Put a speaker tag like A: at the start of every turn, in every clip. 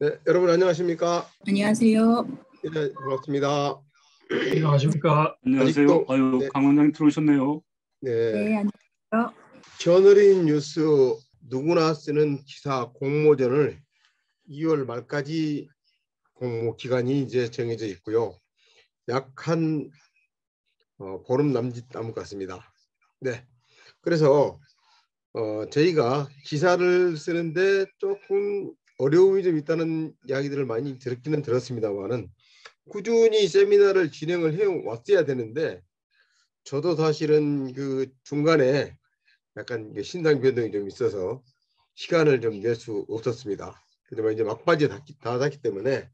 A: 네, 여러분 안녕하십니까?
B: 안녕하세요.
A: 네, 반갑습니다.
C: 안녕하십니까?
D: 안녕하세요.
A: 아직도
D: 아유,
A: 네,
D: 강 원장님 들어오셨네요.
A: 네,
B: 네, 안녕하세요.
A: 저널인 뉴스 누구나 쓰는 기사 공모전을 2월 말까지 공모 기간이 이제 정해져 있고요. 약 한 보름 남짓 남은 것 같습니다. 네, 그래서 저희가 기사를 쓰는데 조금 어려움이 좀 있다는 이야기들을 많이 들었기는 들었습니다만은 꾸준히 세미나를 진행을 해 왔어야 되는데 저도 사실은 그 중간에 약간 신상 변동이 좀 있어서 시간을 좀 낼 수 없었습니다. 그지만 이제 막바지에 다 닿기 때문에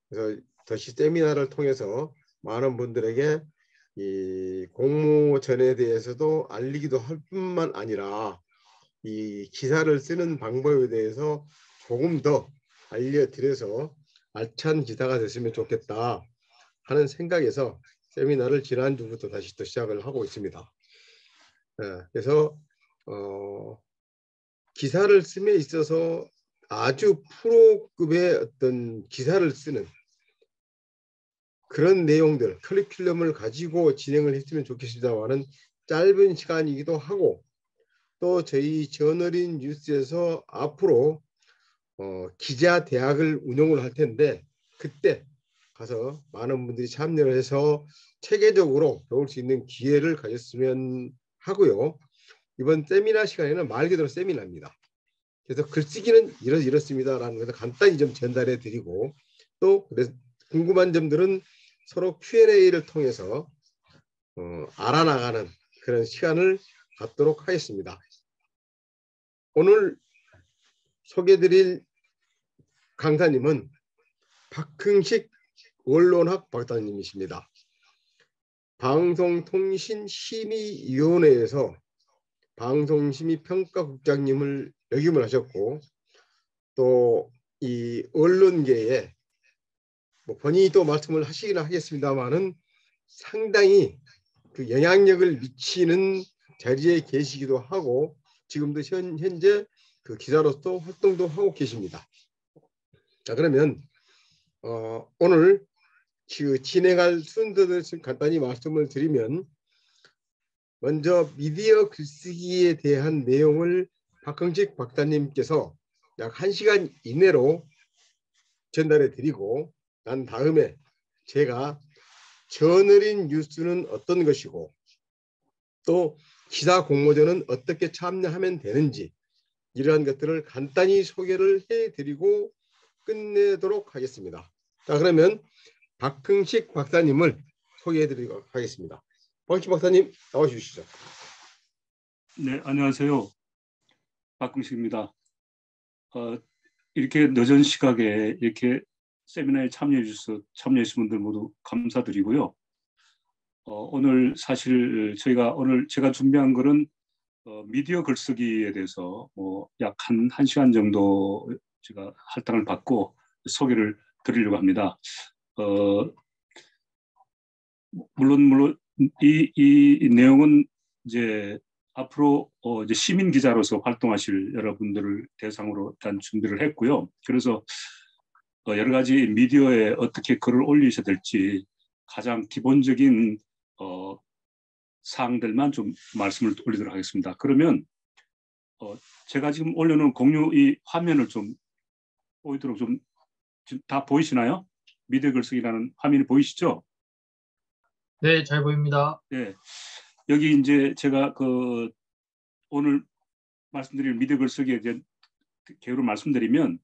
A: 그래서 다시 세미나를 통해서 많은 분들에게 이 공모전에 대해서도 알리기도 할 뿐만 아니라 이 기사를 쓰는 방법에 대해서 조금 더 알려드려서 알찬 기사가 됐으면 좋겠다 하는 생각에서 세미나를 지난주부터 다시 또 시작을 하고 있습니다. 그래서 기사를 씀에 있어서 아주 프로급의 어떤 기사를 쓰는 그런 내용들, 커리큘럼을 가지고 진행을 했으면 좋겠습니다만은 짧은 시간이기도 하고 또 저희 저널인 뉴스에서 앞으로 기자 대학을 운영을 할 텐데 그때 가서 많은 분들이 참여를 해서 체계적으로 배울 수 있는 기회를 가졌으면 하고요. 이번 세미나 시간에는 말 그대로 세미나입니다. 그래서 글쓰기는 이렇습니다라는 것을 간단히 좀 전달해 드리고 또 궁금한 점들은 서로 Q&A를 통해서 알아나가는 그런 시간을 갖도록 하겠습니다. 오늘 소개해드릴 강사님은 박흥식 언론학 박사님이십니다. 방송통신심의위원회에서 방송심의평가국장님을 역임을 하셨고 또 이 언론계에 본인이 또 말씀을 하시긴 하겠습니다만은 상당히 그 영향력을 미치는 자리에 계시기도 하고 지금도 현재 그 기자로서 활동도 하고 계십니다. 자, 그러면 오늘 진행할 순서를 간단히 말씀을 드리면 먼저 미디어 글쓰기에 대한 내용을 박흥식 박사님께서 약 1시간 이내로 전달해 드리고 난 다음에 제가 저널인 뉴스는 어떤 것이고 또 기사 공모전은 어떻게 참여하면 되는지 이러한 것들을 간단히 소개를 해드리고 끝내도록 하겠습니다. 자, 그러면 박흥식 박사님을 소개해드리도록 하겠습니다. 박흥식 박사님 나와주시죠.
D: 네, 안녕하세요. 박흥식입니다. 이렇게 늦은 시각에 이렇게 세미나에 참여해주신 분들 모두 감사드리고요. 오늘 사실 오늘 제가 준비한 거는 미디어 글쓰기에 대해서 약 한 1시간 정도 제가 할당을 받고 소개를 드리려고 합니다. 물론 이 내용은 이제 앞으로 이제 시민 기자로서 활동하실 여러분들을 대상으로 일단 준비를 했고요. 그래서 여러 가지 미디어에 어떻게 글을 올리셔야 될지 가장 기본적인 사항들만 좀 말씀을 올리도록 하겠습니다. 그러면 제가 지금 올려놓은 공유 이 화면을 좀 보이도록 좀 다 보이시나요? 미디어 글쓰기라는 화면이 보이시죠?
C: 네, 잘 보입니다.
D: 네, 여기 이제 제가 오늘 말씀드릴 미디어 글쓰기에 대한 개요를 말씀드리면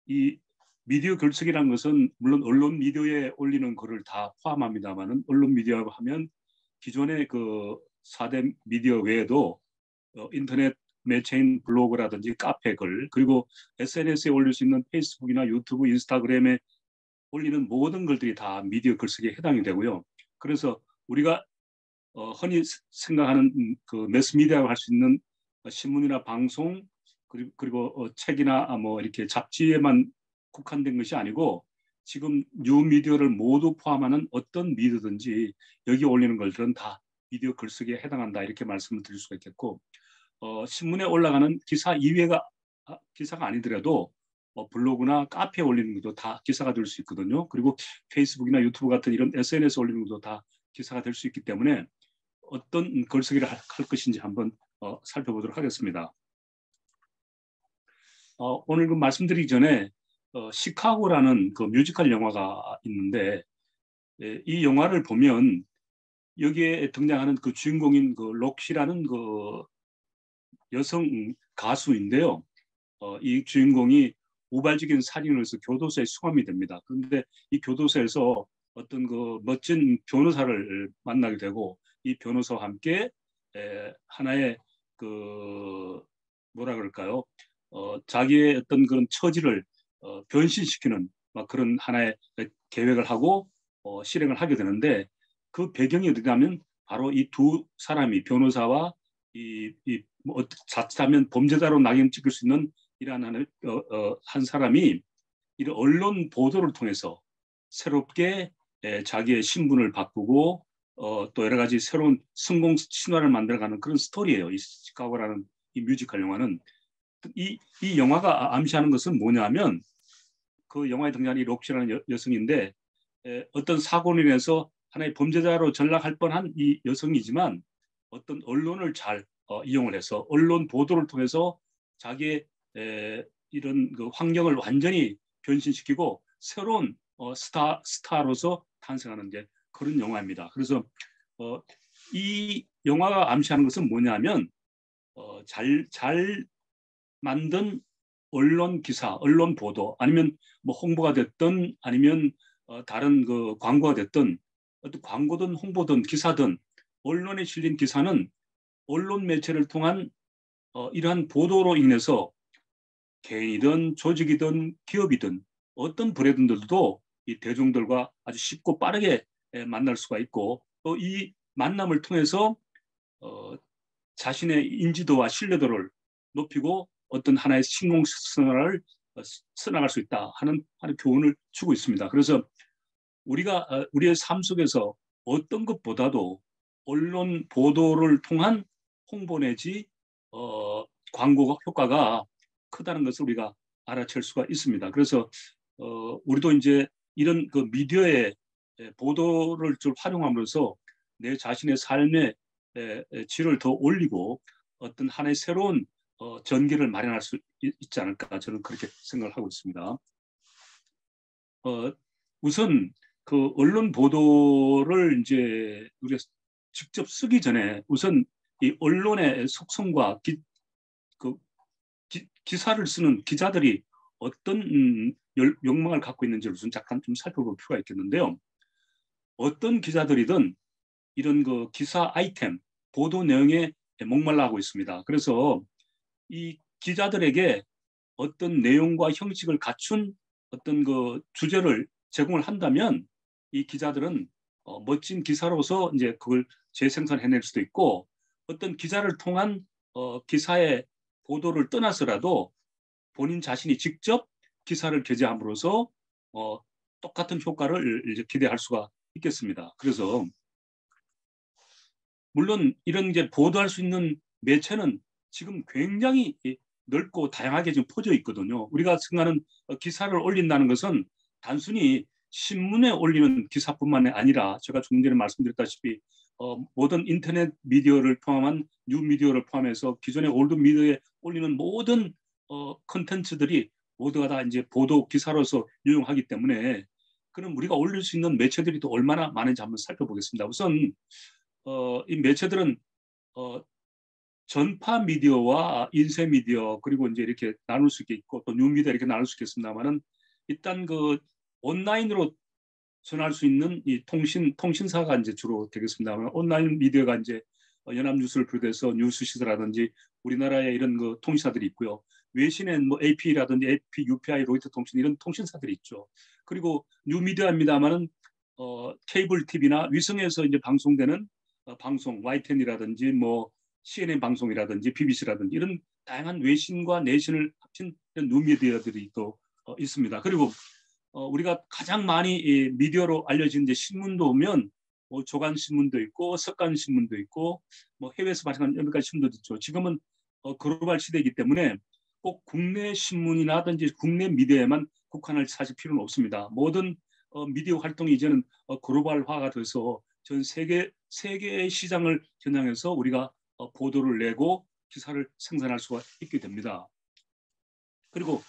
D: 이 미디어 글쓰기라는 것은 물론 언론 미디어에 올리는 글을 다 포함합니다만은 언론 미디어 하면 기존의 그 4대 미디어 외에도 인터넷 매체인 블로그라든지 카페 글 그리고 SNS에 올릴 수 있는 페이스북이나 유튜브, 인스타그램에 올리는 모든 글들이 다 미디어 글쓰기에 해당이 되고요. 그래서 우리가 흔히 생각하는 그 매스미디어라고 할 수 있는 신문이나 방송 그리고 책이나 뭐 이렇게 잡지에만 국한된 것이 아니고 지금 뉴미디어를 모두 포함하는 어떤 미디어든지 여기 올리는 것들은 다 미디어 글쓰기에 해당한다 이렇게 말씀을 드릴 수가 있겠고 신문에 올라가는 기사 이외가 기사가 아니더라도 블로그나 카페에 올리는 것도 다 기사가 될 수 있거든요. 그리고 페이스북이나 유튜브 같은 이런 SNS 올리는 것도 다 기사가 될 수 있기 때문에 어떤 글쓰기를 할 것인지 한번 살펴보도록 하겠습니다. 오늘 그 말씀드리기 전에 시카고라는 그 뮤지컬 영화가 있는데 이 영화를 보면 여기에 등장하는 그 주인공인 그 록시라는 그 여성 가수인데요. 이 주인공이 우발적인 살인으로서 교도소에 수감이 됩니다. 그런데 이 교도소에서 어떤 그 멋진 변호사를 만나게 되고 이 변호사와 함께 하나의 그 뭐라 그럴까요? 자기의 어떤 그런 처지를 변신시키는 막 그런 하나의 계획을 하고 실행을 하게 되는데 그 배경이 어디냐면 바로 이 두 사람이 변호사와 뭐 자칫하면 범죄자로 낙인 찍을 수 있는 이러한 한 사람이 이런 언론 보도를 통해서 새롭게 자기의 신분을 바꾸고 또 여러 가지 새로운 성공 신화를 만들어가는 그런 스토리예요. 이 시카고라는 이 뮤지컬 영화는 이 영화가 암시하는 것은 뭐냐면 그 영화에 등장하는 이 록시라는 여성인데 어떤 사고로 인해서 하나의 범죄자로 전락할 뻔한 이 여성이지만 어떤 언론을 잘 이용을 해서 언론 보도를 통해서 자기의 이런 그 환경을 완전히 변신시키고 새로운 스타로서 탄생하는 게 그런 영화입니다. 그래서 이 영화가 암시하는 것은 뭐냐면 잘 만든 언론 기사, 언론 보도 아니면 뭐 홍보가 됐든 아니면 다른 그 광고가 됐든 어떤 광고든 홍보든 기사든 언론에 실린 기사는 언론 매체를 통한 이러한 보도로 인해서 개인이든 조직이든 기업이든 어떤 브랜드들도 이 대중들과 아주 쉽고 빠르게 만날 수가 있고 또 이 만남을 통해서 자신의 인지도와 신뢰도를 높이고 어떤 하나의 신공선언을 써나갈 수 있다 하는 교훈을 주고 있습니다. 그래서 우리가 우리의 삶 속에서 어떤 것보다도 언론 보도를 통한 홍보 내지 광고 효과가 크다는 것을 우리가 알아챌 수가 있습니다. 그래서 우리도 이제 이런 그 미디어의 보도를 좀 활용하면서 내 자신의 삶의 질을 더 올리고 어떤 하나의 새로운 전기를 마련할 수 있지 않을까 저는 그렇게 생각을 하고 있습니다. 우선 그 언론 보도를 이제 우리가 직접 쓰기 전에 우선 이 언론의 속성과 기사를 쓰는 기자들이 어떤 욕망을 갖고 있는지를 우선 잠깐 좀 살펴볼 필요가 있겠는데요. 어떤 기자들이든 이런 그 기사 아이템, 보도 내용에 목말라 하고 있습니다. 그래서 이 기자들에게 어떤 내용과 형식을 갖춘 어떤 그 주제를 제공을 한다면 이 기자들은 멋진 기사로서 이제 그걸 재생산해낼 수도 있고 어떤 기자를 통한 기사의 보도를 떠나서라도 본인 자신이 직접 기사를 게재함으로써 똑같은 효과를 이제 기대할 수가 있겠습니다. 그래서 물론 이런 이제 보도할 수 있는 매체는 지금 굉장히 넓고 다양하게 지금 퍼져 있거든요. 우리가 생각하는 기사를 올린다는 것은 단순히 신문에 올리는 기사뿐만 아니라 제가 조금 전에 말씀드렸다시피 모든 인터넷 미디어를 포함한 뉴 미디어를 포함해서 기존의 올드 미디어에 올리는 모든 컨텐츠들이 모두가 다 이제 보도 기사로서 유용하기 때문에 그럼 우리가 올릴 수 있는 매체들이 또 얼마나 많은지 한번 살펴보겠습니다. 우선 이 매체들은 전파 미디어와 인쇄 미디어 그리고 이제 이렇게 나눌 수 있고 또 뉴 미디어 이렇게 나눌 수 있겠습니다만은 일단 그 온라인으로 전할 수 있는 이 통신사가 이제 주로 되겠습니다만 온라인 미디어가 이제 연합뉴스를 비롯해서 뉴스시스라든지 우리나라의 이런 그 통신사들이 있고요. 외신엔 뭐 AP라든지 AP, UPI, 로이터 통신 이런 통신사들이 있죠. 그리고 뉴 미디어입니다만은 케이블 TV나 위성에서 이제 방송되는 방송 YTN이라든지 뭐 CNN 방송이라든지 BBC라든지 이런 다양한 외신과 내신을 합친 이런 뉴 미디어들이 또 있습니다. 그리고 우리가 가장 많이 미디어로 알려진 이제 신문도 보면 뭐 조간 신문도 있고 석간 신문도 있고 뭐 해외에서 발행하는 여러 가지 신문도 있죠. 지금은 글로벌 시대이기 때문에 꼭 국내 신문이라든지 국내 미디어에만 국한을 사실 필요는 없습니다. 모든 미디어 활동이 이제는 글로벌화가 돼서 전 세계의 시장을 겨냥해서 우리가 보도를 내고 기사를 생산할 수가 있게 됩니다. 그리고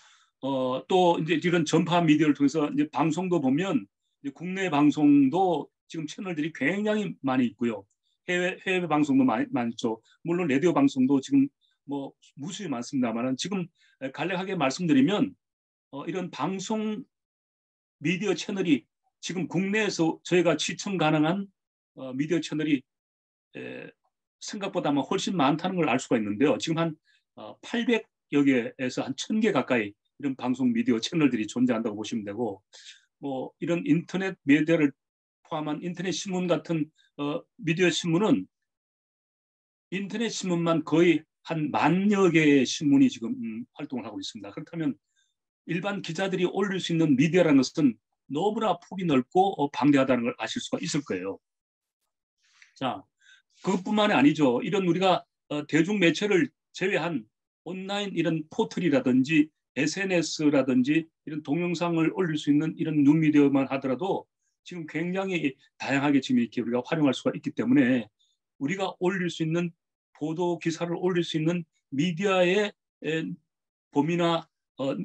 D: 또 이제 이런 전파 미디어를 통해서 이제 방송도 보면 이제 국내 방송도 지금 채널들이 굉장히 많이 있고요. 해외 방송도 많죠. 물론 라디오 방송도 지금 뭐 무수히 많습니다만 지금 간략하게 말씀드리면 이런 방송 미디어 채널이 지금 국내에서 저희가 시청 가능한 미디어 채널이 생각보다 훨씬 많다는 걸 알 수가 있는데요. 지금 한 800여 개에서 한 1000개 가까이 이런 방송 미디어 채널들이 존재한다고 보시면 되고, 뭐 이런 인터넷 미디어를 포함한 인터넷 신문 같은 미디어 신문은 인터넷 신문만 거의 한 10,000여 개의 신문이 지금 활동을 하고 있습니다. 그렇다면 일반 기자들이 올릴 수 있는 미디어라는 것은 너무나 폭이 넓고 방대하다는 걸 아실 수가 있을 거예요. 자, 그것뿐만이 아니죠. 이런 우리가 대중 매체를 제외한 온라인 이런 포털이라든지 SNS라든지 이런 동영상을 올릴 수 있는 이런 뉴미디어만 하더라도 지금 굉장히 다양하게 지금 이렇게 우리가 활용할 수가 있기 때문에 우리가 올릴 수 있는 보도 기사를 올릴 수 있는 미디어의 범위나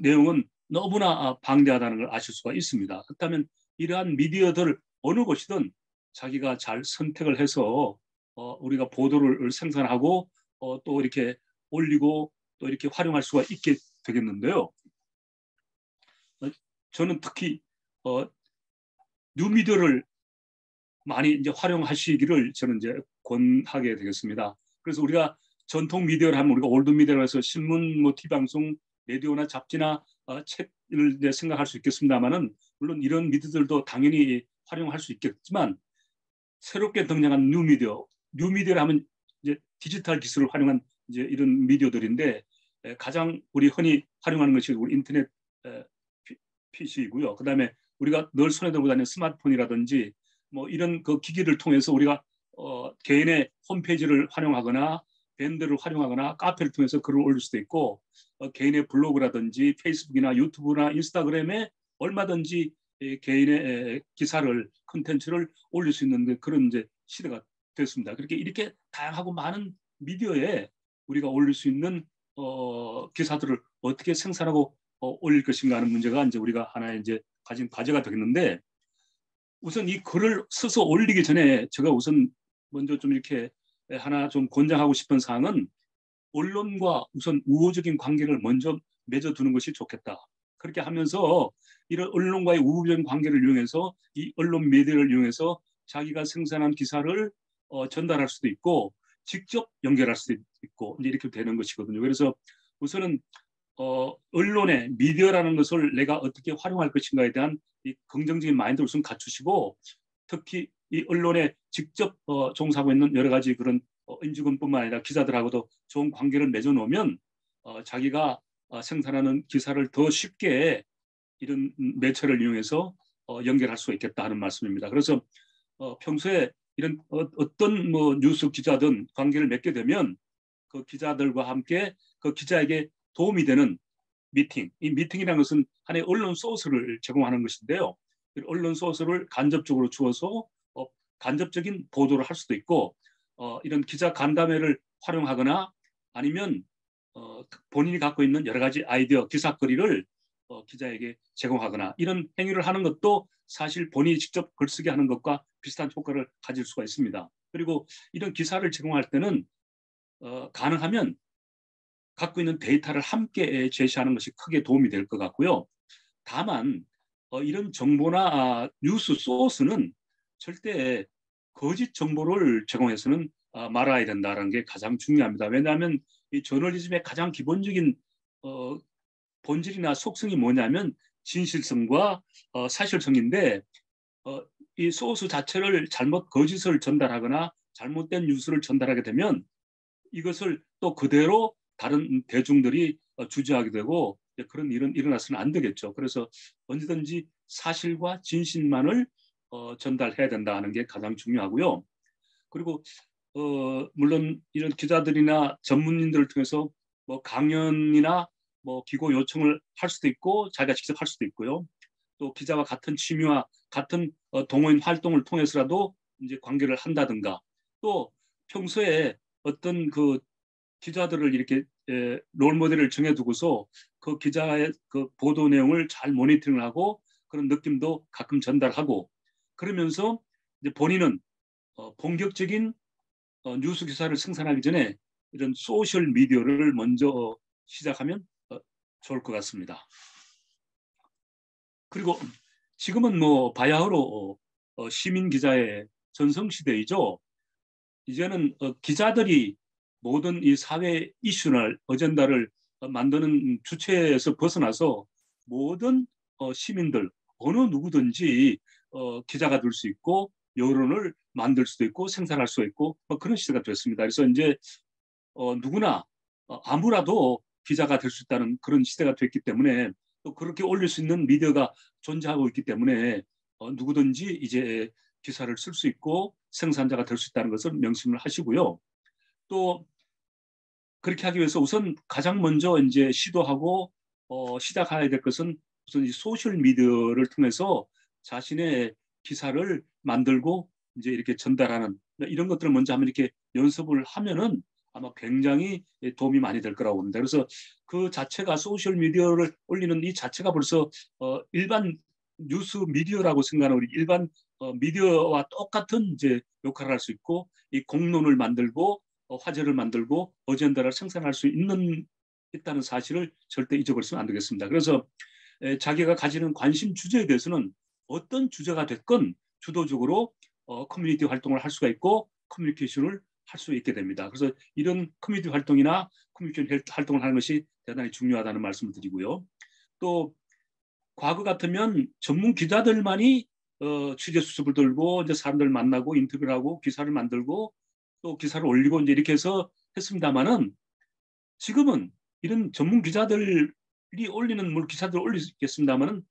D: 내용은 너무나 방대하다는 걸 아실 수가 있습니다. 그렇다면 이러한 미디어들 어느 곳이든 자기가 잘 선택을 해서 우리가 보도를 생산하고 또 이렇게 올리고 또 이렇게 활용할 수가 있게 되겠는데요. 저는 특히 뉴미디어를 많이 이제 활용하시기를 저는 이제 권하게 되겠습니다. 그래서 우리가 전통 미디어를 하면 우리가 올드 미디어로 해서 신문, 뭐 TV 방송, 라디오나 잡지나 책을 이제 생각할 수 있겠습니다만은 물론 이런 미디어들도 당연히 활용할 수 있겠지만 새롭게 등장한 뉴미디어를 하면 이제 디지털 기술을 활용한 이제 이런 미디어들인데 가장 우리 흔히 활용하는 것이 우리 인터넷 PC이고요. 그다음에 우리가 늘 손에 들고 다니는 스마트폰이라든지 뭐 이런 그 기기를 통해서 우리가 개인의 홈페이지를 활용하거나 밴드를 활용하거나 카페를 통해서 글을 올릴 수도 있고 개인의 블로그라든지 페이스북이나 유튜브나 인스타그램에 얼마든지 개인의 기사를 콘텐츠를 올릴 수 있는 그런 이제 시대가 됐습니다. 그렇게 이렇게 다양하고 많은 미디어에 우리가 올릴 수 있는 기사들을 어떻게 생산하고 올릴 것인가 하는 문제가 이제 우리가 하나의 이제 가진 과제가 되겠는데 우선 이 글을 써서 올리기 전에 제가 우선 먼저 좀 이렇게 하나 좀 권장하고 싶은 사항은 언론과 우선 우호적인 관계를 먼저 맺어두는 것이 좋겠다. 그렇게 하면서 이런 언론과의 우호적인 관계를 이용해서 이 언론 미디어를 이용해서 자기가 생산한 기사를 전달할 수도 있고 직접 연결할 수도 있고 이제 이렇게 되는 것이거든요. 그래서 우선은 언론의 미디어라는 것을 내가 어떻게 활용할 것인가에 대한 이 긍정적인 마인드를 우선 갖추시고 특히 이 언론에 직접 종사하고 있는 여러 가지 그런 임직원뿐만 아니라 기자들하고도 좋은 관계를 맺어놓으면 자기가 생산하는 기사를 더 쉽게 이런 매체를 이용해서 연결할 수 있겠다 하는 말씀입니다. 그래서 평소에 이런 어떤 뭐 뉴스 기자든 관계를 맺게 되면 그 기자들과 함께 그 기자에게 도움이 되는 미팅, 이 미팅이라는 것은 하나의 언론 소스를 제공하는 것인데요. 언론 소스를 간접적으로 주어서 간접적인 보도를 할 수도 있고 이런 기자 간담회를 활용하거나 아니면 본인이 갖고 있는 여러 가지 아이디어, 기사거리를 기자에게 제공하거나 이런 행위를 하는 것도 사실 본인이 직접 글쓰기 하는 것과 비슷한 효과를 가질 수가 있습니다. 그리고 이런 기사를 제공할 때는 가능하면 갖고 있는 데이터를 함께 제시하는 것이 크게 도움이 될 것 같고요. 다만 이런 정보나 뉴스 소스는 절대 거짓 정보를 제공해서는 말아야 된다는 게 가장 중요합니다. 왜냐하면 이 저널리즘의 가장 기본적인 본질이나 속성이 뭐냐면 진실성과 사실성인데 이 소스 자체를 잘못 거짓을 전달하거나 잘못된 뉴스를 전달하게 되면 이것을 또 그대로 다른 대중들이 주저하게 되고 그런 일은 일어나서는 안 되겠죠. 그래서 언제든지 사실과 진실만을 전달해야 된다는 게 가장 중요하고요. 그리고 물론 이런 기자들이나 전문인들을 통해서 뭐 강연이나 뭐 기고 요청을 할 수도 있고 자기가 직접 할 수도 있고요. 또 기자와 같은 취미와 같은 동호인 활동을 통해서라도 이제 관계를 한다든가 또 평소에 어떤 그 기자들을 이렇게 롤 모델을 정해두고서 그 기자의 그 보도 내용을 잘 모니터링을 하고 그런 느낌도 가끔 전달하고 그러면서 이제 본인은 본격적인 뉴스 기사를 생산하기 전에 이런 소셜 미디어를 먼저 시작하면 좋을 것 같습니다. 그리고 지금은 뭐 바야흐로 시민 기자의 전성시대이죠. 이제는 기자들이 모든 이 사회 이슈나 어젠다를 만드는 주체에서 벗어나서 모든 시민들 어느 누구든지 기자가 될 수 있고 여론을 만들 수도 있고 생산할 수 있고 그런 시대가 됐습니다. 그래서 이제 누구나 아무라도 기자가 될 수 있다는 그런 시대가 됐기 때문에 또 그렇게 올릴 수 있는 미디어가 존재하고 있기 때문에 누구든지 이제 기사를 쓸 수 있고 생산자가 될 수 있다는 것을 명심을 하시고요. 또 그렇게 하기 위해서 우선 가장 먼저 이제 시도하고 시작해야 될 것은 우선 이 소셜 미디어를 통해서 자신의 기사를 만들고 이제 이렇게 전달하는 이런 것들을 먼저 한번 이렇게 연습을 하면은 아마 굉장히 도움이 많이 될 거라고 봅니다. 그래서 그 자체가 소셜 미디어를 올리는 이 자체가 벌써 일반 뉴스 미디어라고 생각하는 우리 일반 미디어와 똑같은 이제 역할을 할 수 있고 이 공론을 만들고 화제를 만들고 어젠다를 생산할 수 있다는 사실을 절대 잊어버리면 안 되겠습니다. 그래서 자기가 가지는 관심 주제에 대해서는 어떤 주제가 됐건 주도적으로 커뮤니티 활동을 할 수가 있고 커뮤니케이션을 할 수 있게 됩니다. 그래서 이런 커뮤니티 활동이나 커뮤니케이션 활동을 하는 것이 대단히 중요하다는 말씀을 드리고요. 또 과거 같으면 전문 기자들만이 취재 수습을 들고 이제 사람들 만나고 인터뷰를 하고 기사를 만들고 또 기사를 올리고 이제 이렇게 해서 했습니다만은 지금은 이런 전문 기자들이 올리는 물 기사들을 올리겠습니다만은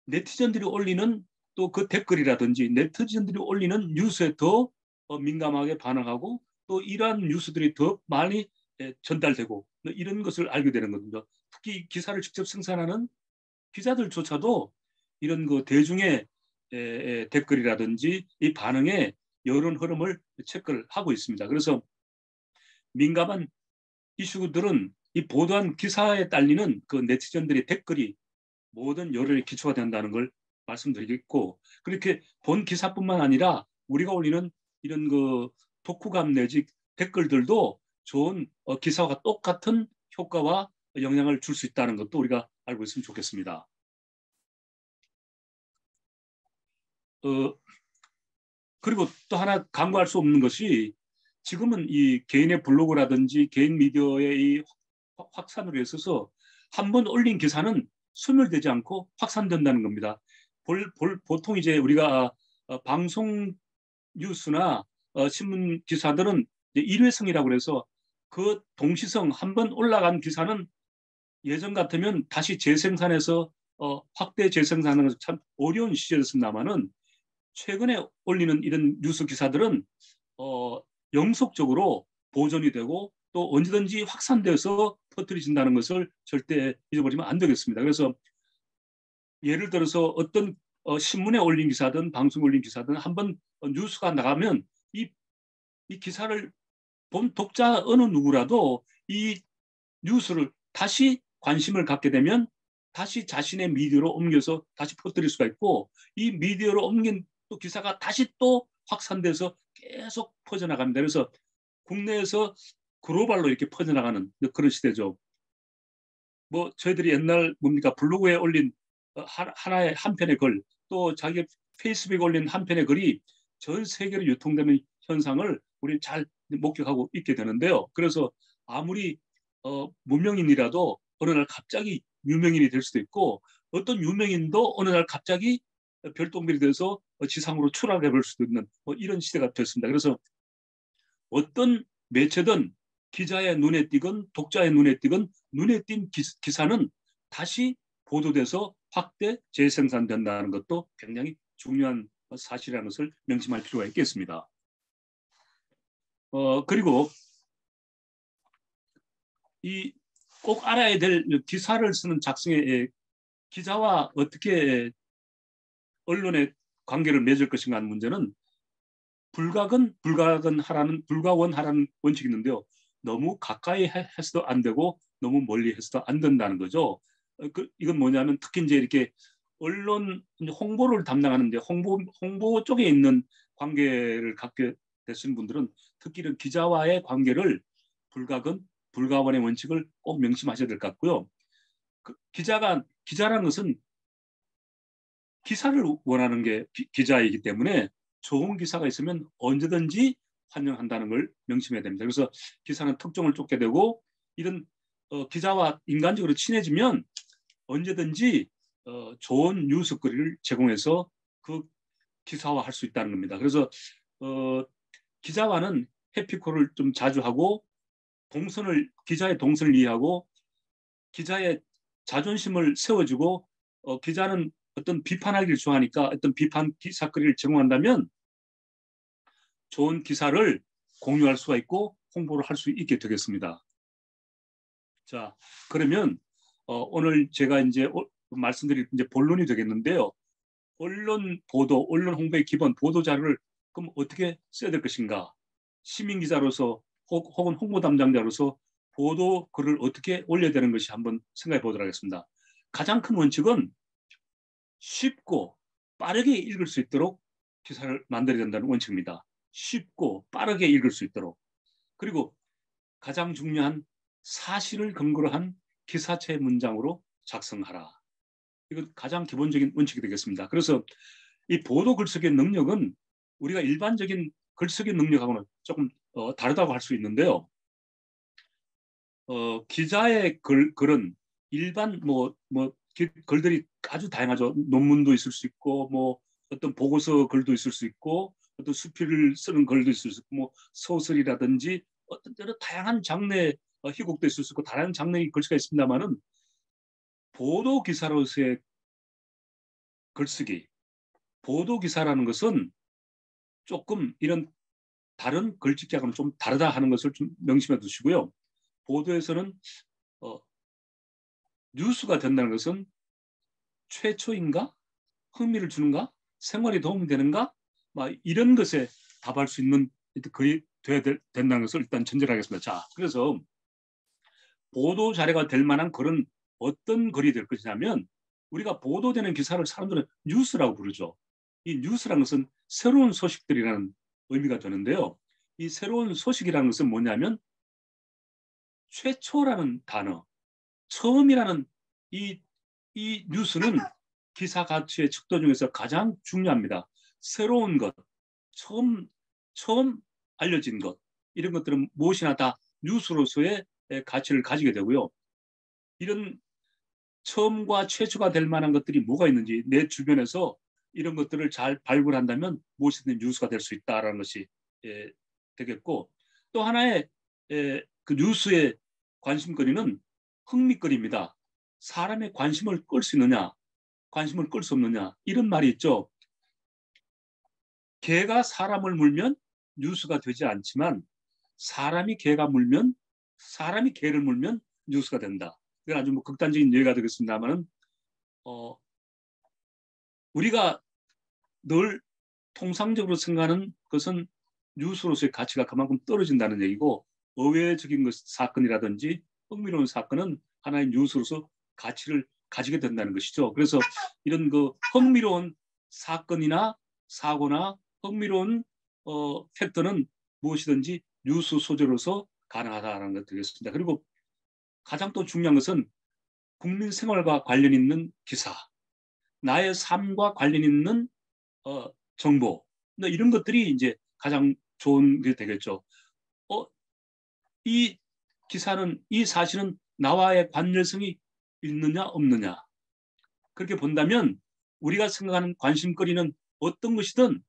D: 네티즌들이 올리는 또 그 댓글이라든지 네티즌들이 올리는 뉴스에 더 민감하게 반응하고 또 이러한 뉴스들이 더 많이 전달되고 이런 것을 알게 되는 거거든요. 특히 기사를 직접 생산하는 기자들조차도 이런 그 대중의 댓글이라든지 이 반응에 여론 흐름을 체크를 하고 있습니다. 그래서 민감한 이슈들은 이 보도한 기사에 딸리는 그 네티즌들의 댓글이 모든 여론의 기초가 된다는 걸 말씀드리겠고 그렇게 본 기사뿐만 아니라 우리가 올리는 이런 그 독후감 내지 댓글들도 좋은 기사와 똑같은 효과와 영향을 줄 수 있다는 것도 우리가 알고 있으면 좋겠습니다. 그리고 또 하나 간과할 수 없는 것이 지금은 이 개인의 블로그라든지 개인 미디어의 이 확산으로 있어서 한번 올린 기사는 소멸되지 않고 확산된다는 겁니다. 보통 이제 우리가 방송 뉴스나 신문 기사들은 일회성이라고 그래서 그 동시성 한번 올라간 기사는 예전 같으면 다시 재생산해서 확대 재생산하는 것은 참 어려운 시절이었습니다만은 최근에 올리는 이런 뉴스 기사들은 영속적으로 보존이 되고 또 언제든지 확산돼서 퍼뜨려진다는 것을 절대 잊어버리면 안 되겠습니다. 그래서 예를 들어서 어떤 신문에 올린 기사든 방송에 올린 기사든 한번 뉴스가 나가면 이 기사를 본 독자 어느 누구라도 이 뉴스를 다시 관심을 갖게 되면 다시 자신의 미디어로 옮겨서 다시 퍼뜨릴 수가 있고 이 미디어로 옮긴 또 기사가 다시 또 확산돼서 계속 퍼져나갑니다. 그래서 국내에서 글로벌로 이렇게 퍼져나가는 그런 시대죠. 뭐 저희들이 옛날 뭡니까 블로그에 올린 하나의 한 편의 글 또 자기 페이스북에 올린 한 편의 글이 전 세계로 유통되는 현상을 우리 잘 목격하고 있게 되는데요. 그래서 아무리 무명인이라도 어느 날 갑자기 유명인이 될 수도 있고 어떤 유명인도 어느 날 갑자기 별똥별이 돼서 지상으로 추락해 볼 수도 있는 이런 시대가 됐습니다. 그래서 어떤 매체든 기자의 눈에 띄건 독자의 눈에 띄건 눈에 띈 기사는 다시 보도돼서 확대 재생산된다는 것도 굉장히 중요한 사실이라는 것을 명심할 필요가 있겠습니다. 그리고 이 꼭 알아야 될 기사를 쓰는 작성의 기자와 어떻게 언론의 관계를 맺을 것인가 하는 문제는 불가원하라는 원칙이 있는데요. 너무 가까이 해서도 안 되고 너무 멀리 해서도 안 된다는 거죠. 이건 뭐냐면 특히 이제 이렇게 언론 홍보를 담당하는데 홍보 쪽에 있는 관계를 갖게 되신 분들은 특히 이런 기자와의 관계를 불가원의 원칙을 꼭 명심하셔야 될 것 같고요. 기자라는 것은 기사를 원하는 게 기자이기 때문에 좋은 기사가 있으면 언제든지 환영한다는 걸 명심해야 됩니다. 그래서 기사는 특종을 쫓게 되고 이런 기자와 인간적으로 친해지면 언제든지 좋은 뉴스거리를 제공해서 그 기사화할 수 있다는 겁니다. 그래서 기자와는 해피콜을 좀 자주 하고 기자의 동선을 이해하고 기자의 자존심을 세워주고 기자는 어떤 비판하기를 좋아하니까 어떤 비판 기사거리를 제공한다면 좋은 기사를 공유할 수가 있고 홍보를 할 수 있게 되겠습니다. 자, 그러면 오늘 제가 이제 말씀드릴 이제 본론이 되겠는데요. 언론 보도, 언론 홍보의 기본 보도 자료를 그럼 어떻게 써야 될 것인가? 시민 기자로서 혹은 홍보 담당자로서 보도 글을 어떻게 올려야 되는 것이 한번 생각해 보도록 하겠습니다. 가장 큰 원칙은 쉽고 빠르게 읽을 수 있도록 기사를 만들어야 된다는 원칙입니다. 쉽고 빠르게 읽을 수 있도록. 그리고 가장 중요한 사실을 근거로 한 기사체 문장으로 작성하라. 이건 가장 기본적인 원칙이 되겠습니다. 그래서 이 보도 글쓰기의 능력은 우리가 일반적인 글쓰기 능력하고는 조금 다르다고 할 수 있는데요. 기자의 글은 일반 글들이 아주 다양하죠. 논문도 있을 수 있고 뭐 어떤 보고서 글도 있을 수 있고 어떤 수필을 쓰는 글도 있을 수 있고 뭐 소설이라든지 어떤 여러 다양한 장르의 희곡도 있을 수 있고 다양한 장르의 글씨가 있습니다만은 보도 기사로서의 글쓰기, 보도 기사라는 것은 조금 이런 다른 글짓기하고는 좀 다르다 하는 것을 좀 명심해 두시고요. 보도에서는 뉴스가 된다는 것은 최초인가? 흥미를 주는가? 생활에 도움이 되는가? 막 이런 것에 답할 수 있는 글이 돼야 된다는 것을 일단 전제를 하겠습니다. 자, 그래서 보도 자료가 될 만한 글은 어떤 글이 될 것이냐면 우리가 보도되는 기사를 사람들은 뉴스라고 부르죠. 이 뉴스라는 것은 새로운 소식들이라는 의미가 되는데요. 이 새로운 소식이라는 것은 뭐냐면 최초라는 단어, 처음이라는 이 뉴스는 기사 가치의 척도 중에서 가장 중요합니다. 새로운 것, 처음 알려진 것, 이런 것들은 무엇이나 다 뉴스로서의 가치를 가지게 되고요. 이런 처음과 최초가 될 만한 것들이 뭐가 있는지 내 주변에서 이런 것들을 잘 발굴한다면 무엇이든 뉴스가 될 수 있다는 것이 되겠고 또 하나의 그 뉴스의 관심거리는 흥미거리입니다. 사람의 관심을 끌 수 있느냐, 관심을 끌 수 없느냐 이런 말이 있죠. 개가 사람을 물면 뉴스가 되지 않지만 사람이 개를 물면 뉴스가 된다. 이건 아주 뭐 극단적인 예가 되겠습니다만은 우리가 늘 통상적으로 생각하는 것은 뉴스로서의 가치가 그만큼 떨어진다는 얘기고 의외적인 사건이라든지 흥미로운 사건은 하나의 뉴스로서 가치를 가지게 된다는 것이죠. 그래서 이런 그 흥미로운 사건이나 사고나 흥미로운 팩트는 무엇이든지 뉴스 소재로서 가능하다는 것 되겠습니다. 그리고 가장 또 중요한 것은 국민 생활과 관련 있는 기사, 나의 삶과 관련 있는 정보, 이런 것들이 이제 가장 좋은 게 되겠죠. 이 기사는, 이 사실은 나와의 관련성이 있느냐 없느냐. 그렇게 본다면 우리가 생각하는 관심거리는 어떤 것이든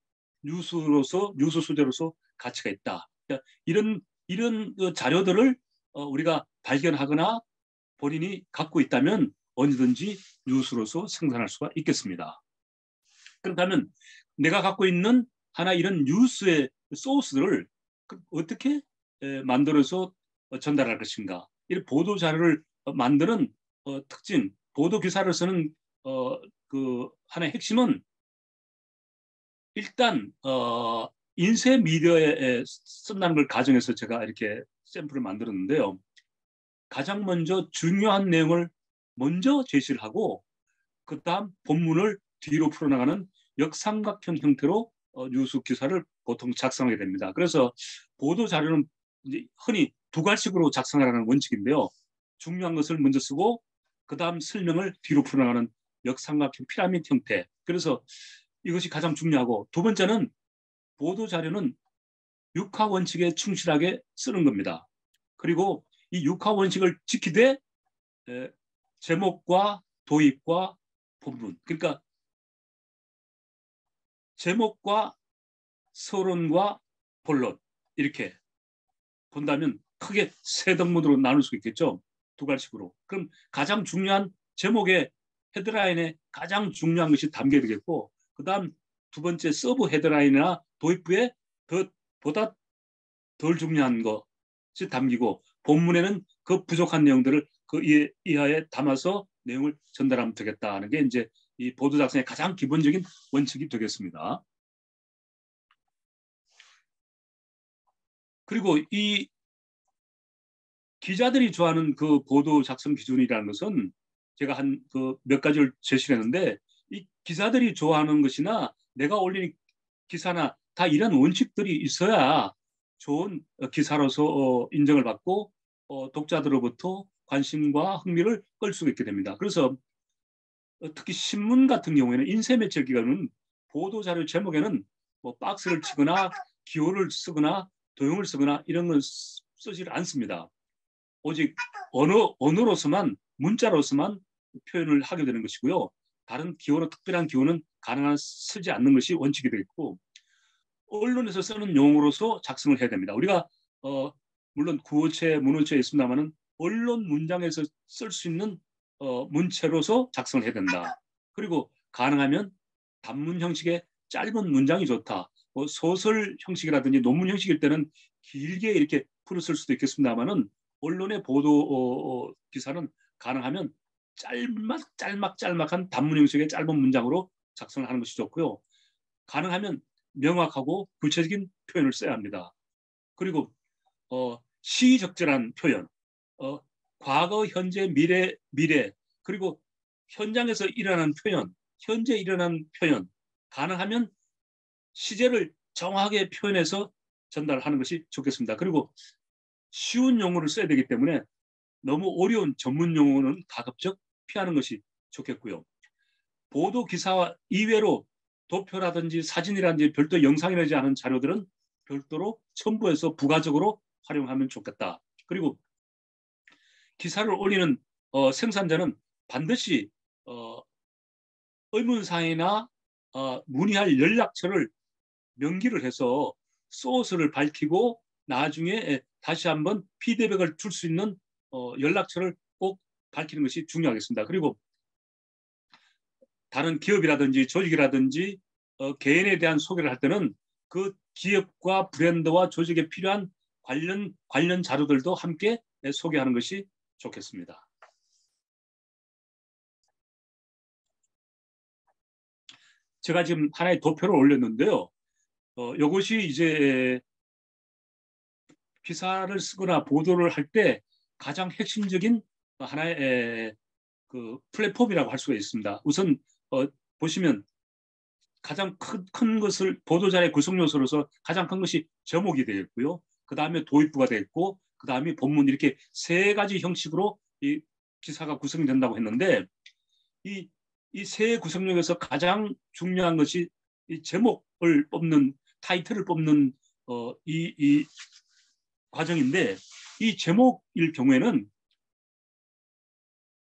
D: 뉴스 소재로서 가치가 있다. 그러니까 이런 자료들을 우리가 발견하거나 본인이 갖고 있다면 언제든지 뉴스로서 생산할 수가 있겠습니다. 그렇다면 내가 갖고 있는 하나 이런 뉴스의 소스들을 어떻게 만들어서 전달할 것인가. 이런 보도 자료를 만드는 특징, 보도 기사를 쓰는 그 하나의 핵심은 일단 인쇄 미디어에 쓴다는 걸 가정해서 제가 이렇게 샘플을 만들었는데요. 가장 먼저 중요한 내용을 먼저 제시를 하고 그 다음 본문을 뒤로 풀어나가는 역삼각형 형태로 뉴스 기사를 보통 작성하게 됩니다. 그래서 보도 자료는 이제 흔히 두 갈식으로 작성하라는 원칙인데요. 중요한 것을 먼저 쓰고 그 다음 설명을 뒤로 풀어나가는 역삼각형 피라미드 형태. 그래서 이것이 가장 중요하고 두 번째는 보도 자료는 육하 원칙에 충실하게 쓰는 겁니다. 그리고 이 육하 원칙을 지키되 제목과 도입과 본문, 그러니까 제목과 서론과 본론 이렇게 본다면 크게 세 덩문으로 나눌 수 있겠죠. 두 갈식으로. 그럼 가장 중요한 제목의 헤드라인에 가장 중요한 것이 담겨야 되겠고 그 다음 두 번째 서브 헤드라인이나 도입부에 보다 덜 중요한 것이 담기고 본문에는 그 부족한 내용들을 그 이하에 담아서 내용을 전달하면 되겠다는 게 이제 이 보도 작성의 가장 기본적인 원칙이 되겠습니다. 그리고 이 기자들이 좋아하는 그 보도 작성 기준이라는 것은 제가 한 그 몇 가지를 제시했는데 이 기자들이 좋아하는 것이나 내가 올린 기사나 다 이런 원칙들이 있어야 좋은 기사로서 인정을 받고 독자들로부터 관심과 흥미를 끌 수 있게 됩니다. 그래서 특히 신문 같은 경우에는 인쇄 매체 기관은 보도 자료 제목에는 뭐 박스를 치거나 기호를 쓰거나 도형을 쓰거나 이런 건 쓰지 않습니다. 오직 언어로서만 문자로서만 표현을 하게 되는 것이고요. 다른 기호로 특별한 기호는 가능한 쓰지 않는 것이 원칙이 되겠고 언론에서 쓰는 용어로서 작성을 해야 됩니다. 우리가 물론 구어체, 문어체에 있습니다만은 언론 문장에서 쓸 수 있는 문체로서 작성을 해야 된다. 그리고 가능하면 단문 형식의 짧은 문장이 좋다. 소설 형식이라든지 논문 형식일 때는 길게 이렇게 풀어 쓸 수도 있겠습니다만은 언론의 보도 기사는 가능하면 짤막한 단문 형식의 짧은 문장으로 작성을 하는 것이 좋고요. 가능하면 명확하고 구체적인 표현을 써야 합니다. 그리고 시적절한 표현, 과거, 현재, 미래 그리고 현장에서 일어난 표현, 현재 일어난 표현, 가능하면 시제를 정확하게 표현해서 전달하는 것이 좋겠습니다. 그리고 쉬운 용어를 써야 되기 때문에 너무 어려운 전문 용어는 가급적 피하는 것이 좋겠고요. 보도 기사 이외로 도표라든지 사진이라든지 별도 영상이라든지 하는 자료들은 별도로 첨부해서 부가적으로 활용하면 좋겠다. 그리고 기사를 올리는 생산자는 반드시 의문사항이나 문의할 연락처를 명기를 해서 소스를 밝히고 나중에 다시 한번 피드백을 줄 수 있는 연락처를 꼭 밝히는 것이 중요하겠습니다. 그리고 다른 기업이라든지 조직이라든지 개인에 대한 소개를 할 때는 그 기업과 브랜드와 조직에 필요한 관련 자료들도 함께 소개하는 것이 좋겠습니다. 제가 지금 하나의 도표를 올렸는데요. 이것이 이제 기사를 쓰거나 보도를 할 때 가장 핵심적인 하나의 그 플랫폼이라고 할 수가 있습니다. 우선 보시면 가장 큰 것을 보도자의 구성 요소로서 가장 큰 것이 제목이 되겠고요. 그 다음에 도입부가 되겠고, 그 다음에 본문 이렇게 세 가지 형식으로 이 기사가 구성이 된다고 했는데 이 세 구성력에서 가장 중요한 것이 이 제목을 뽑는 타이틀을 뽑는 이 과정인데 이 제목일 경우에는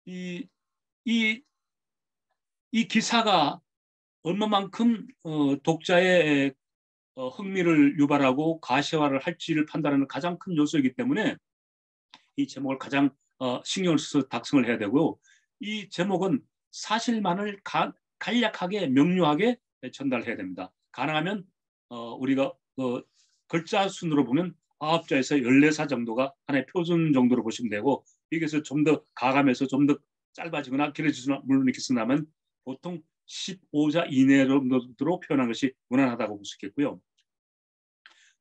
D: 이 기사가 얼마만큼 독자의 흥미를 유발하고 가시화를 할지를 판단하는 가장 큰 요소이기 때문에 이 제목을 가장 신경을 써서 작성을 해야 되고요. 이 제목은 사실만을 간략하게 명료하게 전달해야 됩니다. 가능하면 우리가 글자 순으로 보면 9자에서 14자 정도가 하나의 표준 정도로 보시면 되고 여기서 좀 더 가감해서 좀 더 짧아지거나 길어지거나 물론 이렇게 쓴다면 보통 15자 이내로 표현한 것이 무난하다고 볼 수 있겠고요.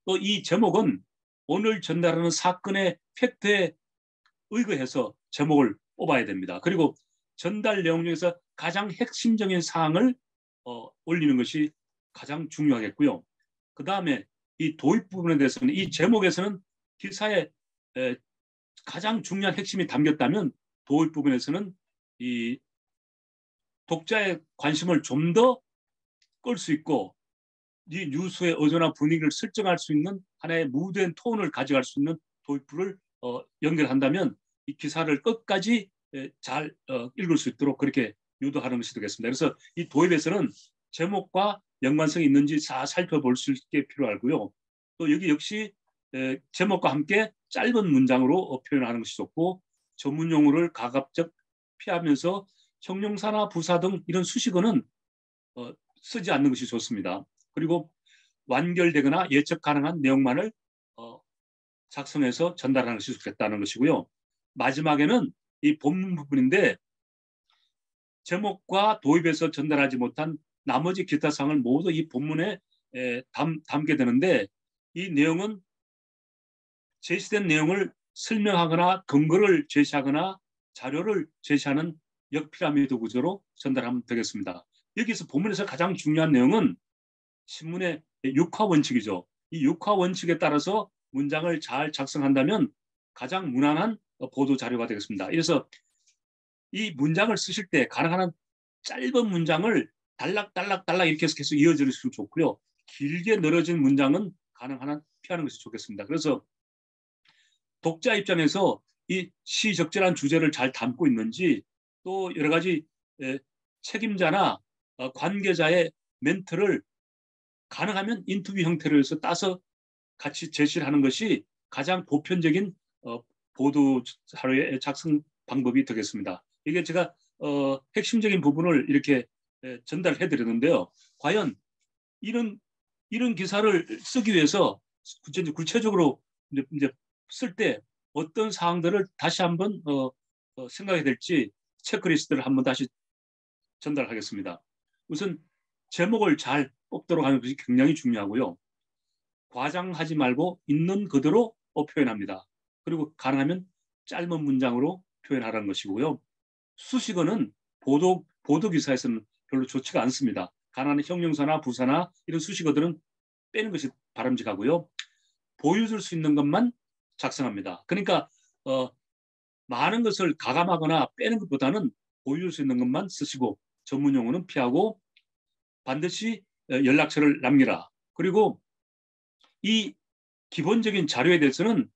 D: 또 이 제목은 오늘 전달하는 사건의 팩트에 의거해서 제목을 뽑아야 됩니다. 그리고 전달 내용 중에서 가장 핵심적인 사항을 올리는 것이 가장 중요하겠고요. 그 다음에 이 도입 부분에 대해서는 이 제목에서는 기사에 가장 중요한 핵심이 담겼다면 도입 부분에서는 이 독자의 관심을 좀 더 끌 수 있고 이 뉴스의 어조나 분위기를 설정할 수 있는 하나의 무드앤 톤을 가져갈 수 있는 도입부를 연결한다면 이 기사를 끝까지 잘 읽을 수 있도록 그렇게 유도하는 것이 되겠습니다. 그래서 이 도입에서는 제목과 연관성이 있는지 다 살펴볼 수 있게 필요하고요. 또 여기 역시 제목과 함께 짧은 문장으로 표현하는 것이 좋고 전문 용어를 가급적 피하면서 형용사나 부사 등 이런 수식어는 쓰지 않는 것이 좋습니다. 그리고 완결되거나 예측 가능한 내용만을 작성해서 전달하는 것이 좋겠다는 것이고요. 마지막에는 이 본문 부분인데 제목과 도입에서 전달하지 못한 나머지 기타 사항을 모두 이 본문에 담게 되는데 이 내용은 제시된 내용을 설명하거나 근거를 제시하거나 자료를 제시하는 역피라미드 구조로 전달하면 되겠습니다. 여기서 본문에서 가장 중요한 내용은 신문의 6화 원칙이죠. 이 6화 원칙에 따라서 문장을 잘 작성한다면 가장 무난한 보도 자료가 되겠습니다. 그래서 이 문장을 쓰실 때 가능한 한 짧은 문장을 달락달락 이렇게 해서 계속 이어지면 좋고요. 길게 늘어진 문장은 가능한 한 피하는 것이 좋겠습니다. 그래서 독자 입장에서 이 시적절한 주제를 잘 담고 있는지 또 여러 가지 책임자나 관계자의 멘트를 가능하면 인터뷰 형태로 해서 따서 같이 제시를 하는 것이 가장 보편적인 보도 자료의 작성 방법이 되겠습니다. 이게 제가 핵심적인 부분을 이렇게 전달해 드렸는데요. 과연 이런 기사를 쓰기 위해서 구체적으로 이제 쓸 때 어떤 사항들을 다시 한번 생각해야 될지 체크리스트를 한번 다시 전달하겠습니다. 우선 제목을 잘 뽑도록 하는 것이 굉장히 중요하고요. 과장하지 말고 있는 그대로 표현합니다. 그리고 가능하면 짧은 문장으로 표현하라는 것이고요. 수식어는 보도 기사에서는 별로 좋지가 않습니다. 가능한 형용사나 부사나 이런 수식어들은 빼는 것이 바람직하고요. 보여줄 수 있는 것만 작성합니다. 그러니까 많은 것을 가감하거나 빼는 것보다는 보여줄 수 있는 것만 쓰시고 전문 용어는 피하고 반드시 연락처를 남기라. 그리고 이 기본적인 자료에 대해서는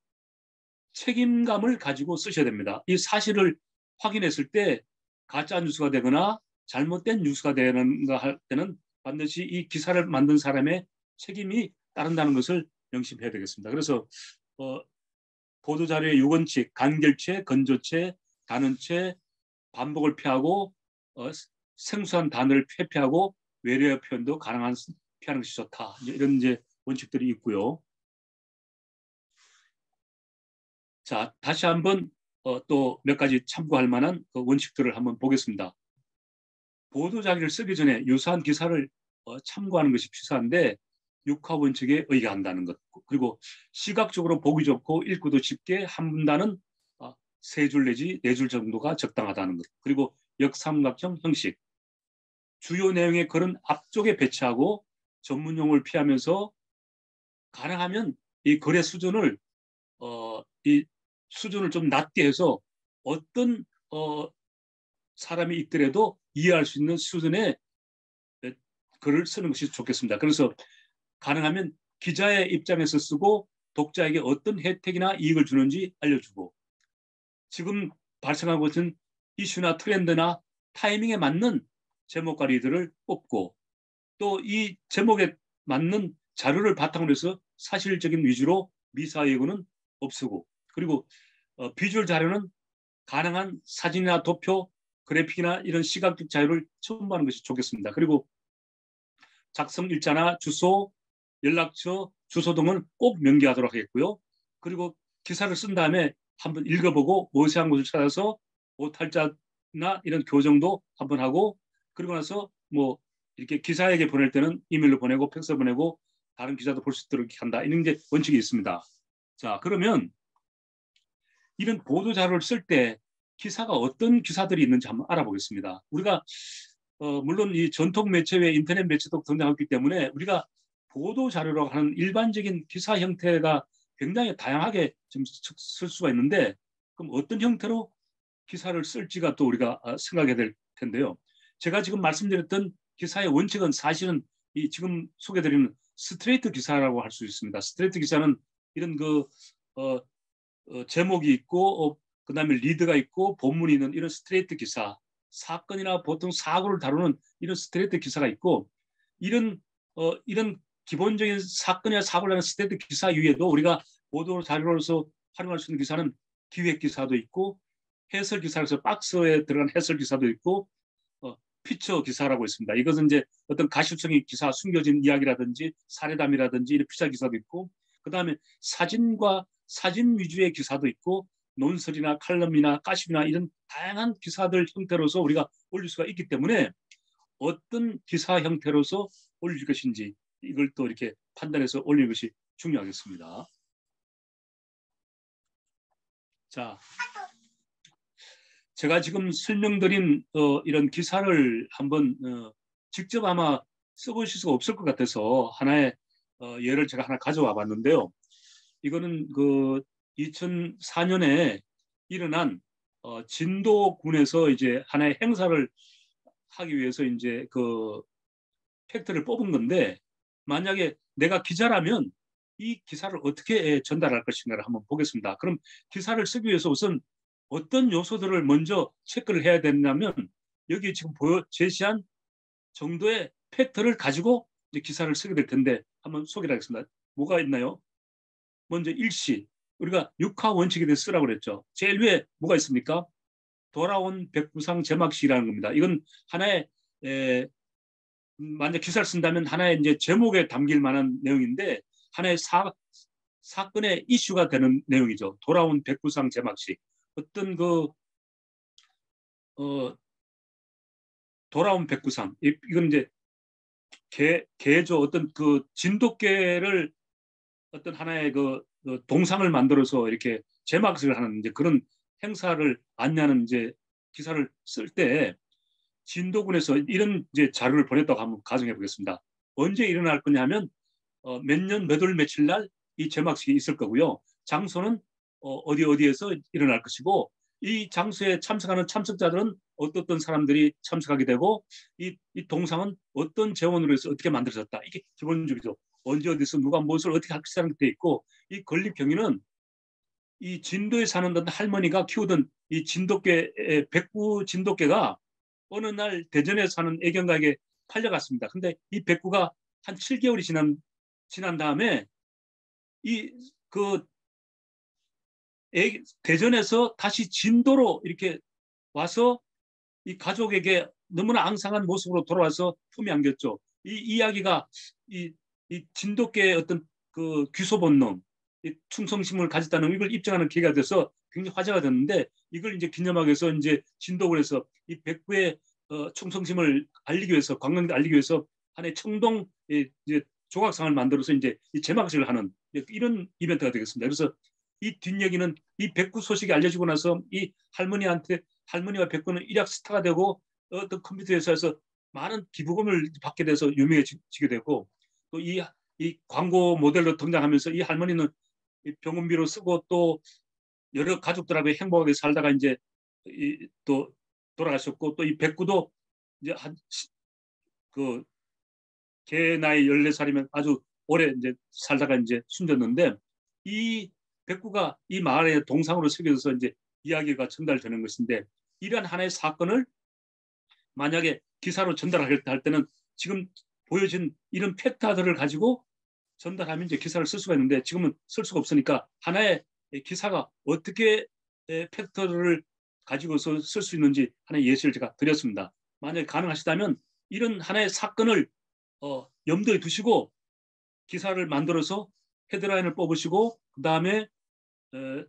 D: 책임감을 가지고 쓰셔야 됩니다. 이 사실을 확인했을 때 가짜 뉴스가 되거나 잘못된 뉴스가 되는가 할 때는 반드시 이 기사를 만든 사람의 책임이 따른다는 것을 명심해야 되겠습니다. 그래서 보도자료의 6원칙, 간결체, 건조체, 단언체, 반복을 피하고 생소한 단어를 회피하고 외래어 표현도 가능한 피하는 것이 좋다. 이런 이제 원칙들이 있고요. 자, 다시 한번 또 몇 가지 참고할 만한 그 원칙들을 한번 보겠습니다. 보도자료를 쓰기 전에 유사한 기사를 참고하는 것이 필요한데 6화 원칙에 의거한다는 것. 그리고 시각적으로 보기 좋고 읽고도 쉽게 한 문단은 3줄 내지 4줄 정도가 적당하다는 것. 그리고 역삼각형 형식. 주요 내용의 글은 앞쪽에 배치하고 전문용어를 피하면서 가능하면 이 글의 수준을 좀 낮게 해서 어떤 사람이 읽더라도 이해할 수 있는 수준의 글을 쓰는 것이 좋겠습니다. 그래서 가능하면 기자의 입장에서 쓰고 독자에게 어떤 혜택이나 이익을 주는지 알려주고 지금 발생하고 있는 이슈나 트렌드나 타이밍에 맞는 제목과 리드를 뽑고 또 이 제목에 맞는 자료를 바탕으로 해서 사실적인 위주로 미사 예고는 없애고 그리고 비주얼 자료는 가능한 사진이나 도표, 그래픽이나 이런 시각적 자료를 첨부하는 것이 좋겠습니다. 그리고 작성 일자나 주소, 연락처, 주소 등은 꼭 명기하도록 하겠고요. 그리고 기사를 쓴 다음에 한번 읽어보고 어세한 곳을 찾아서 오탈자나 이런 교정도 한번 하고 그리고 나서 뭐 이렇게 기사에게 보낼 때는 이메일로 보내고 팩스 보내고 다른 기자도 볼 수 있도록 한다. 이런 게 원칙이 있습니다. 자, 그러면 이런 보도 자료를 쓸 때 기사가 어떤 기사들이 있는지 한번 알아보겠습니다. 우리가 물론 이 전통 매체 외에 인터넷 매체도 등장했기 때문에 우리가 보도 자료라고 하는 일반적인 기사 형태가 굉장히 다양하게 좀 쓸 수가 있는데 그럼 어떤 형태로 기사를 쓸지가 또 우리가 생각해야 될 텐데요. 제가 지금 말씀드렸던 기사의 원칙은 사실은 이 지금 소개드리는 스트레이트 기사라고 할 수 있습니다. 스트레이트 기사는 이런 제목이 있고 그다음에 리드가 있고 본문이 있는 이런 스트레이트 기사, 사건이나 보통 사고를 다루는 이런 스트레이트 기사가 있고 이런 기본적인 사건이나 사고를 하는 스트레이트 기사 이외에도 우리가 보도 자료로서 활용할 수 있는 기사는 기획 기사도 있고 해설 기사로서 박스에 들어간 해설 기사도 있고 피처 기사라고 있습니다. 이것은 이제 어떤 가십성의 기사, 숨겨진 이야기라든지 사례담이라든지 이런 피처 기사도 있고 그다음에 사진과 사진 위주의 기사도 있고 논설이나 칼럼이나 가십이나 이런 다양한 기사들 형태로서 우리가 올릴 수가 있기 때문에 어떤 기사 형태로서 올릴 것인지 이걸 또 이렇게 판단해서 올릴 것이 중요하겠습니다. 자, 제가 지금 설명드린 이런 기사를 한번 직접 아마 써보실 수가 없을 것 같아서 하나의 예를 제가 하나 가져와 봤는데요. 이거는 그 2004년에 일어난 진도군에서 이제 하나의 행사를 하기 위해서 이제 그 팩트를 뽑은 건데 만약에 내가 기자라면 이 기사를 어떻게 전달할 것인가를 한번 보겠습니다. 그럼 기사를 쓰기 위해서 우선 어떤 요소들을 먼저 체크를 해야 되냐면 여기 지금 제시한 정도의 팩트를 가지고 이제 기사를 쓰게 될 텐데 한번 소개를 하겠습니다. 뭐가 있나요? 먼저 일시, 우리가 6화 원칙에 대해서 쓰라고 그랬죠. 제일 위에 뭐가 있습니까? 돌아온 백구상 제막시라는 겁니다. 이건 하나의 만약 기사를 쓴다면 하나의 이제 제목에 담길 만한 내용인데 하나의 사건의 이슈가 되는 내용이죠. 돌아온 백구상 제막시. 어떤 돌아온 백구상 이건 이제 개조 어떤 그 진돗개를 어떤 하나의 동상을 만들어서 이렇게 제막을 하는 이제 그런 행사를 안내하는 이제 기사를 쓸 때 진도군에서 이런 이제 자료를 보냈다고 한번 가정해 보겠습니다. 언제 일어날 거냐 하면 몇 년 몇 월 며칠 날 이 제막식이 있을 거고요. 장소는 어디에서 일어날 것이고 이 장소에 참석하는 참석자들은 어떤 사람들이 참석하게 되고 이 동상은 어떤 재원으로 해서 어떻게 만들어졌다. 이게 기본적이죠. 언제 어디서 누가 무엇을 어떻게 할 것이라는 게 돼 있고 이 건립 경위는 이 진도에 사는 할머니가 키우던 이 진돗개 백구 진돗개가 어느 날 대전에 사는 애견가에게 팔려갔습니다. 근데 이 백구가 한 7개월이 지난 다음에 대전에서 다시 진도로 이렇게 와서 이 가족에게 너무나 앙상한 모습으로 돌아와서 품에 안겼죠. 이 이야기가 이 진돗개의 어떤 그 귀소 본능, 충성심을 가졌다는 이걸 입증하는 계기가 돼서 굉장히 화제가 됐는데 이걸 이제 기념하기 위해서 이제 진도군에서 이 백구의 충성심을 알리기 위해서 관광객들 알리기 위해서 하나의 청동 이제 조각상을 만들어서 이제 이 제막식을 하는 이런 이벤트가 되겠습니다. 그래서 이 뒷얘기는 이 백구 소식이 알려지고 나서 이 할머니와 백구는 일약 스타가 되고 어떤 컴퓨터 회사에서 많은 기부금을 받게 돼서 유명해지게 되고 또 이 광고 모델로 등장하면서 이 할머니는 병원비로 쓰고 또 여러 가족들하고 행복하게 살다가 이제 또 돌아가셨고 또 이 백구도 이제 걔 나이 14살이면 아주 오래 이제 살다가 이제 숨졌는데 이 백구가 이 마을의 동상으로 새겨져서 이제 이야기가 전달되는 것인데 이러한 하나의 사건을 만약에 기사로 전달할 때는 지금 보여진 이런 팩트들을 가지고 전달하면 이제 기사를 쓸 수가 있는데 지금은 쓸 수가 없으니까 하나의 기사가 어떻게 팩트를 가지고서 쓸 수 있는지 하나의 예시를 제가 드렸습니다. 만약에 가능하시다면 이런 하나의 사건을 염두에 두시고 기사를 만들어서 헤드라인을 뽑으시고 그 다음에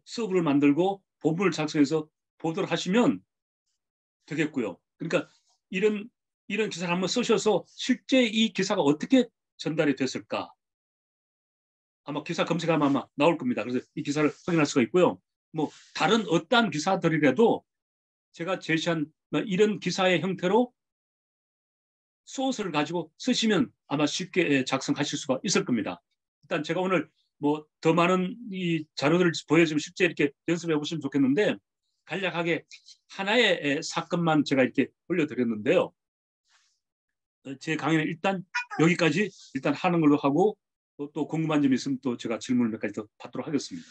D: 서브를 만들고 본문을 작성해서 보도를 하시면 되겠고요. 그러니까 이런 기사를 한번 쓰셔서 실제 이 기사가 어떻게 전달이 됐을까? 아마 기사 검색하면 아마 나올 겁니다. 그래서 이 기사를 확인할 수가 있고요. 뭐 다른 어떠한 기사들이라도 제가 제시한 이런 기사의 형태로 소스를 가지고 쓰시면 아마 쉽게 작성하실 수가 있을 겁니다. 일단 제가 오늘 뭐 더 많은 이 자료들을 보여주면 실제 이렇게 연습해 보시면 좋겠는데 간략하게 하나의 사건만 제가 이렇게 올려드렸는데요. 제 강의는 일단 여기까지 일단 하는 걸로 하고 또 궁금한 점이 있으면 또 제가 질문을 몇 가지 더 받도록 하겠습니다.